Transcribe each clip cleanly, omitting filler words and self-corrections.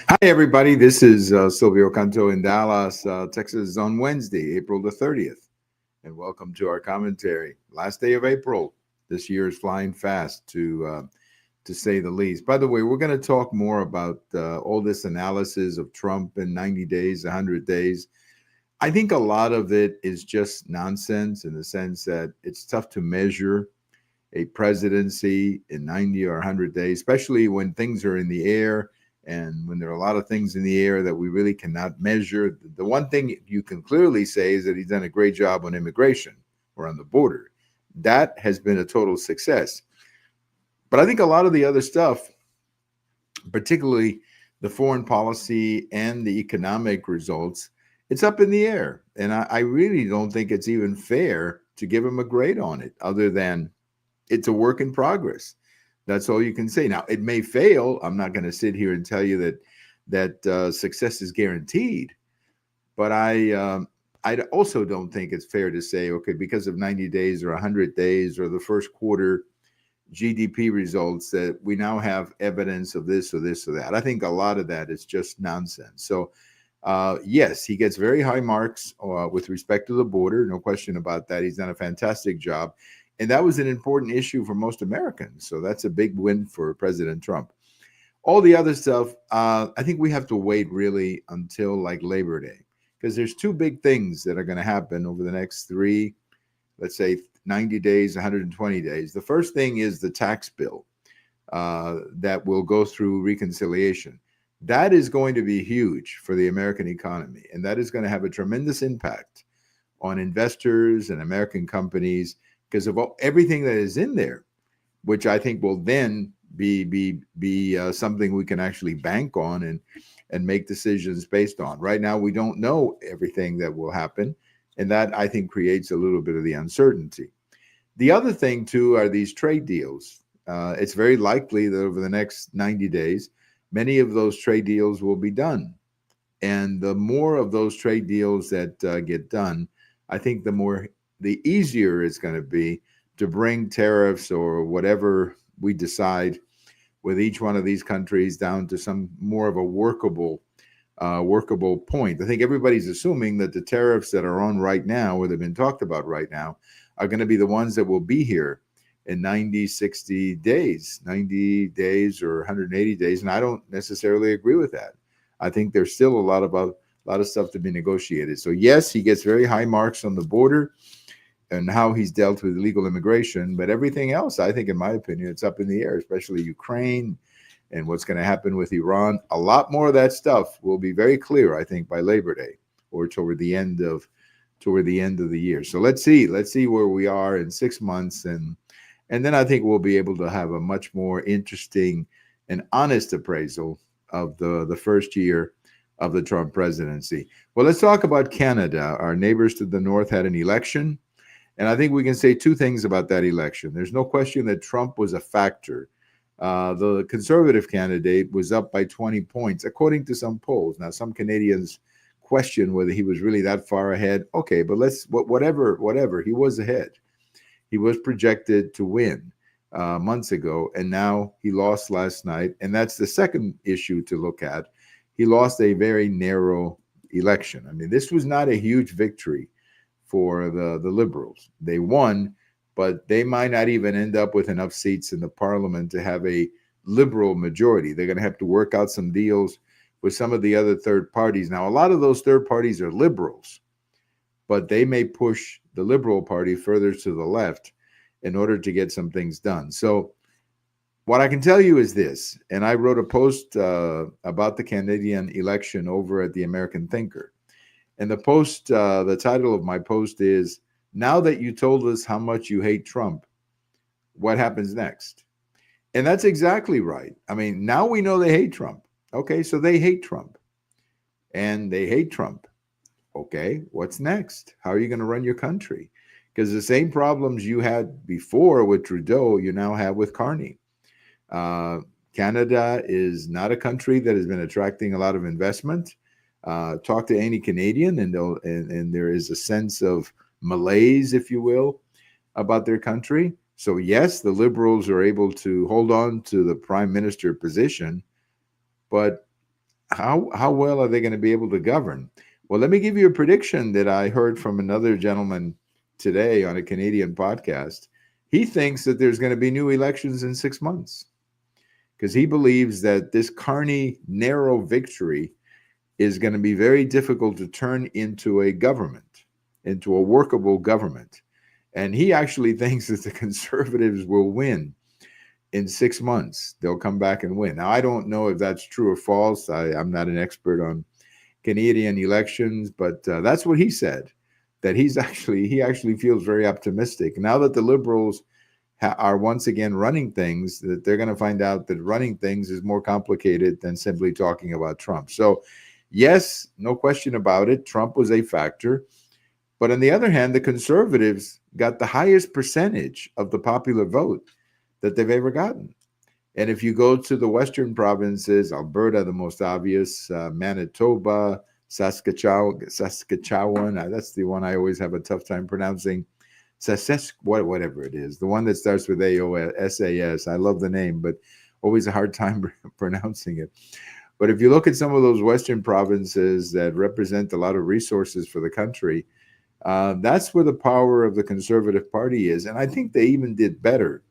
Hi, everybody. This is Silvio Canto in Dallas, Texas on Wednesday, April the 30th. And welcome to our commentary. Last day of April. This year is flying fast, to say the least. By the way, we're going to talk more about all this analysis of Trump in 90 days, 100 days. I think a lot of it is just nonsense in the sense that it's tough to measure a presidency in 90 or 100 days, especially when things are in the air and when there are a lot of things in the air that we really cannot measure. The one thing you can clearly say is that he's done a great job on immigration or on the border. That has been a total success. But I think a lot of the other stuff, particularly the foreign policy and the economic results, it's up in the air. And I really don't think it's even fair to give him a grade on it, other than it's a work in progress. That's all you can say. Now, it may fail. I'm not going to sit here and tell you that success is guaranteed. But I also don't think it's fair to say, okay, because of 90 days or 100 days or the first quarter GDP results, that we now have evidence of this or this or that. I think a lot of that is just nonsense. So, yes, he gets very high marks with respect to the border. No question about that. He's done a fantastic job. And that was an important issue for most Americans. So that's a big win for President Trump. All the other stuff, I think we have to wait really until like Labor Day, because there's two big things that are going to happen over the next three, let's say 90 days, 120 days. The first thing is the tax bill that will go through reconciliation. That is going to be huge for the American economy, and that is going to have a tremendous impact on investors and American companies because of everything that is in there, which I think will then be something we can actually bank on and make decisions based on. Right now, we don't know everything that will happen, and that I think creates a little bit of the uncertainty. The other thing too are these trade deals. It's very likely that over the next 90 days, many of those trade deals will be done, and the more of those trade deals that get done, I think the easier it's going to be to bring tariffs or whatever we decide with each one of these countries down to some more of a workable point. I think everybody's assuming that the tariffs that are on right now, or they've been talked about right now, are going to be the ones that will be here in 90, 60 days, 90 days or 180 days. And I don't necessarily agree with that. I think there's still a lot of stuff to be negotiated. So yes, he gets very high marks on the border and how he's dealt with illegal immigration, but everything else, I think, in my opinion, it's up in the air, especially Ukraine and what's going to happen with Iran. A lot more of that stuff will be very clear, I think, by Labor Day or toward the end of the year. So let's see where we are in 6 months, and then I think we'll be able to have a much more interesting and honest appraisal of the first year of the Trump presidency. Well, let's talk about Canada. Our neighbors to the north had an election. And I think we can say two things about that election. There's no question that Trump was a factor. The conservative candidate was up by 20 points, according to some polls. Now, some Canadians question whether he was really that far ahead. Okay, but whatever, he was ahead. He was projected to win months ago, and now he lost last night. And that's the second issue to look at. He lost a very narrow election. I mean, this was not a huge victory for the Liberals. They won, but they might not even end up with enough seats in the parliament to have a Liberal majority. They're going to have to work out some deals with some of the other third parties. Now, a lot of those third parties are Liberals, but they may push the Liberal Party further to the left in order to get some things done. So what I can tell you is this, and I wrote a post about the Canadian election over at the American Thinker. And the title of my post is, "Now that you told us how much you hate Trump, what happens next?" And that's exactly right. I mean, now we know they hate Trump. Okay, so they hate Trump. And they hate Trump. Okay, what's next? How are you going to run your country? Because the same problems you had before with Trudeau, you now have with Carney. Canada is not a country that has been attracting a lot of investment. Talk to any Canadian, and there is a sense of malaise, if you will, about their country. So yes, the Liberals are able to hold on to the prime minister position, but how well are they going to be able to govern? Well, let me give you a prediction that I heard from another gentleman today on a Canadian podcast. He thinks that there's going to be new elections in 6 months because he believes that this Carney narrow victory is going to be very difficult to turn into a government, into a workable government. And he actually thinks that the conservatives will win in 6 months. They'll come back and win. Now, I don't know if that's true or false. I'm not an expert on Canadian elections, but that's what he said. That he actually feels very optimistic now that the Liberals are once again running things. That they're going to find out that running things is more complicated than simply talking about Trump. So, yes, no question about it. Trump was a factor. But on the other hand, the conservatives got the highest percentage of the popular vote that they've ever gotten. And if you go to the western provinces, Alberta, the most obvious, Manitoba, Saskatchewan, that's the one I always have a tough time pronouncing, whatever it is, the one that starts with SAS. I love the name, but always a hard time pronouncing it. But if you look at some of those western provinces that represent a lot of resources for the country, that's where the power of the Conservative Party is. And I think they even did better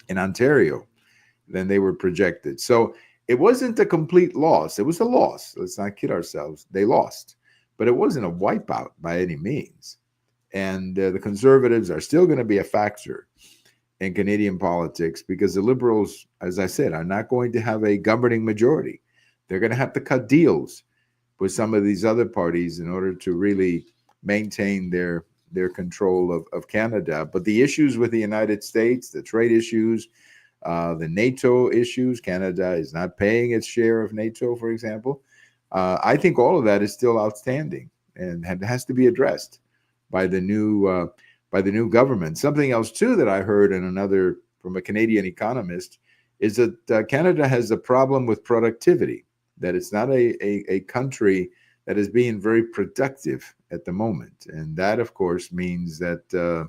in Ontario than they were projected. So it wasn't a complete loss. It was a loss. Let's not kid ourselves. They lost, but it wasn't a wipeout by any means. And the Conservatives are still going to be a factor in Canadian politics because the Liberals, as I said, are not going to have a governing majority. They're going to have to cut deals with some of these other parties in order to really maintain their control of Canada. But the issues with the United States, the trade issues, the NATO issues, Canada is not paying its share of NATO, for example. I think all of that is still outstanding and has to be addressed by the new government. Something else too that I heard from a Canadian economist is that Canada has a problem with productivity, that it's not a country that is being very productive at the moment. And that, of course, means that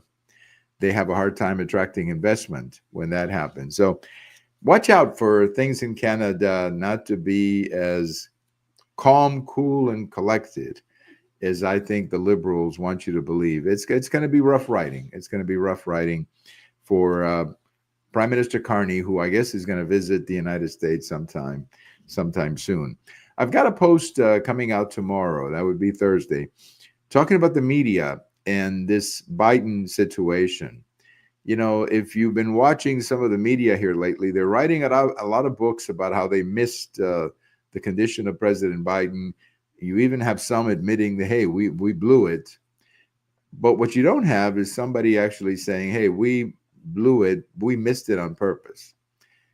they have a hard time attracting investment when that happens. So watch out for things in Canada not to be as calm, cool, and collected as I think the Liberals want you to believe. It's going to be rough riding. It's going to be rough riding for Prime Minister Carney, who I guess is going to visit the United States sometime soon. I've got a post coming out tomorrow. That would be Thursday, talking about the media and this Biden situation. You know, if you've been watching some of the media here lately, they're writing a lot of books about how they missed the condition of President Biden. You even have some admitting that, hey, we blew it. But what you don't have is somebody actually saying, hey, we blew it. We missed it on purpose.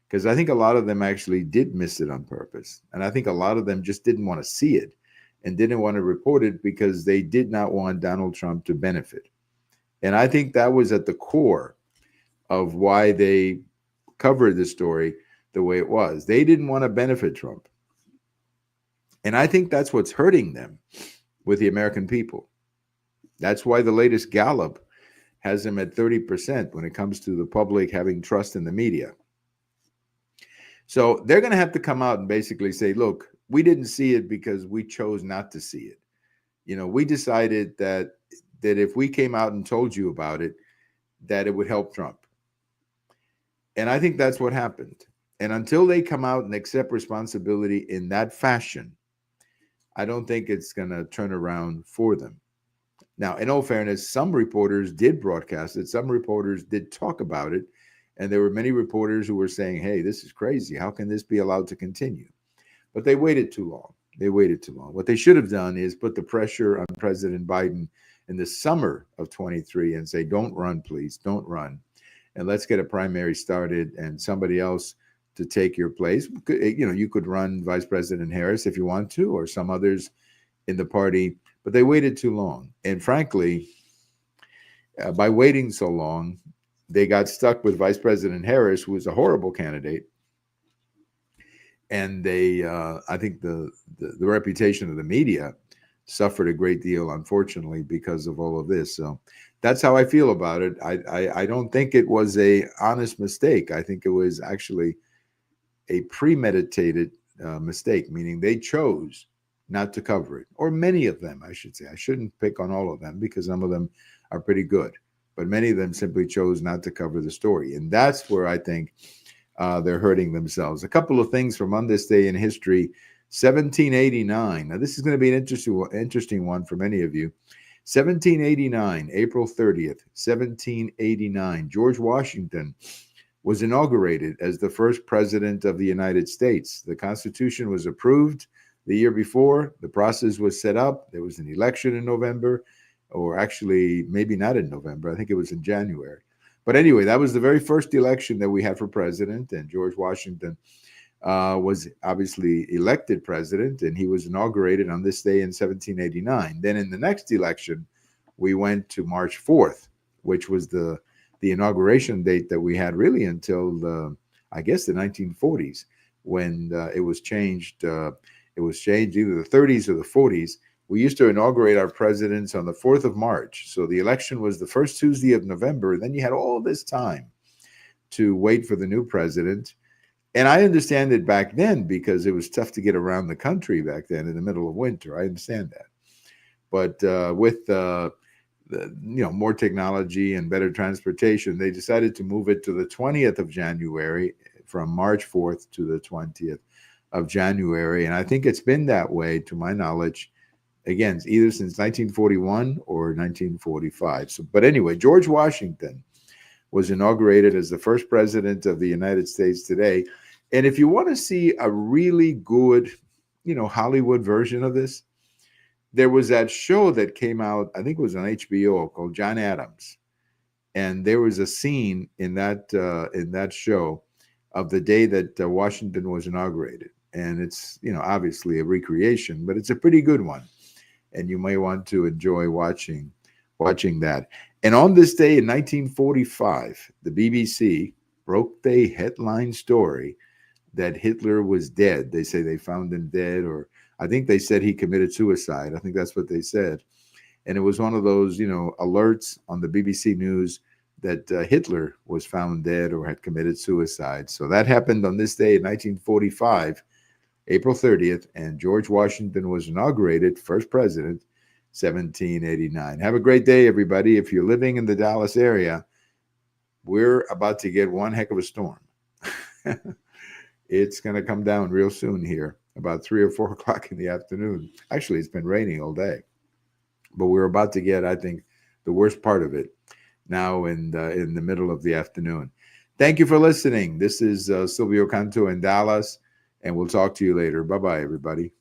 Because I think a lot of them actually did miss it on purpose. And I think a lot of them just didn't want to see it and didn't want to report it because they did not want Donald Trump to benefit. And I think that was at the core of why they covered the story the way it was. They didn't want to benefit Trump. And I think that's what's hurting them with the American people. That's why the latest Gallup has them at 30% when it comes to the public having trust in the media. So they're going to have to come out and basically say, look, we didn't see it because we chose not to see it. You know, we decided that if we came out and told you about it, that it would help Trump. And I think that's what happened. And until they come out and accept responsibility in that fashion, I don't think it's going to turn around for them. Now, in all fairness, some reporters did broadcast it. Some reporters did talk about it. And there were many reporters who were saying, hey, this is crazy. How can this be allowed to continue? But they waited too long. They waited too long. What they should have done is put the pressure on President Biden in the summer of 23 and say, don't run, please, don't run. And let's get a primary started and somebody else to take your place. You know, you could run Vice President Harris if you want to, or some others in the party, but they waited too long. And frankly, by waiting so long, they got stuck with Vice President Harris, who was a horrible candidate. And I think the reputation of the media suffered a great deal, unfortunately, because of all of this. So that's how I feel about it. I don't think it was a honest mistake. I think it was actually a premeditated mistake, meaning they chose not to cover it, or many of them, I should say. I shouldn't pick on all of them because some of them are pretty good, but many of them simply chose not to cover the story. And that's where I think they're hurting themselves. A couple of things from on this day in history. 1789. Now, this is going to be an interesting one for many of you. 1789, April 30th, 1789, George Washington was inaugurated as the first president of the United States. The Constitution was approved the year before. The process was set up. There was an election in November, or actually, maybe not in November. I think it was in January. But anyway, that was the very first election that we had for president, and George Washington was obviously elected president, and he was inaugurated on this day in 1789. Then in the next election, we went to March 4th, which was the inauguration date that we had really until I guess the 1940s, when it was changed. It was changed either the 30s or the 40s. We used to inaugurate our presidents on the 4th of March. So the election was the first Tuesday of November. And then you had all this time to wait for the new president. And I understand it back then because it was tough to get around the country back then in the middle of winter. I understand that. But with more technology and better transportation, they decided to move it to the 20th of January, from March 4th to the 20th of January. And I think it's been that way, to my knowledge, again, either since 1941 or 1945. So, but anyway, George Washington was inaugurated as the first president of the United States today. And if you want to see a really good, Hollywood version of this, there was that show that came out, I think it was on HBO, called John Adams. And there was a scene in that show of the day that Washington was inaugurated. And it's, obviously a recreation, but it's a pretty good one. And you may want to enjoy watching that. And on this day in 1945, the BBC broke the headline story that Hitler was dead. They say they found him dead, or I think they said he committed suicide. I think that's what they said. And it was one of those, alerts on the BBC News that Hitler was found dead or had committed suicide. So that happened on this day in 1945, April 30th, and George Washington was inaugurated, first president, 1789. Have a great day, everybody. If you're living in the Dallas area, we're about to get one heck of a storm. It's going to come down real soon here, about 3 or 4 o'clock in the afternoon. Actually, it's been raining all day, but we're about to get, I think, the worst part of it now in the middle of the afternoon. Thank you for listening. This is Silvio Canto in Dallas, and we'll talk to you later. Bye-bye, everybody.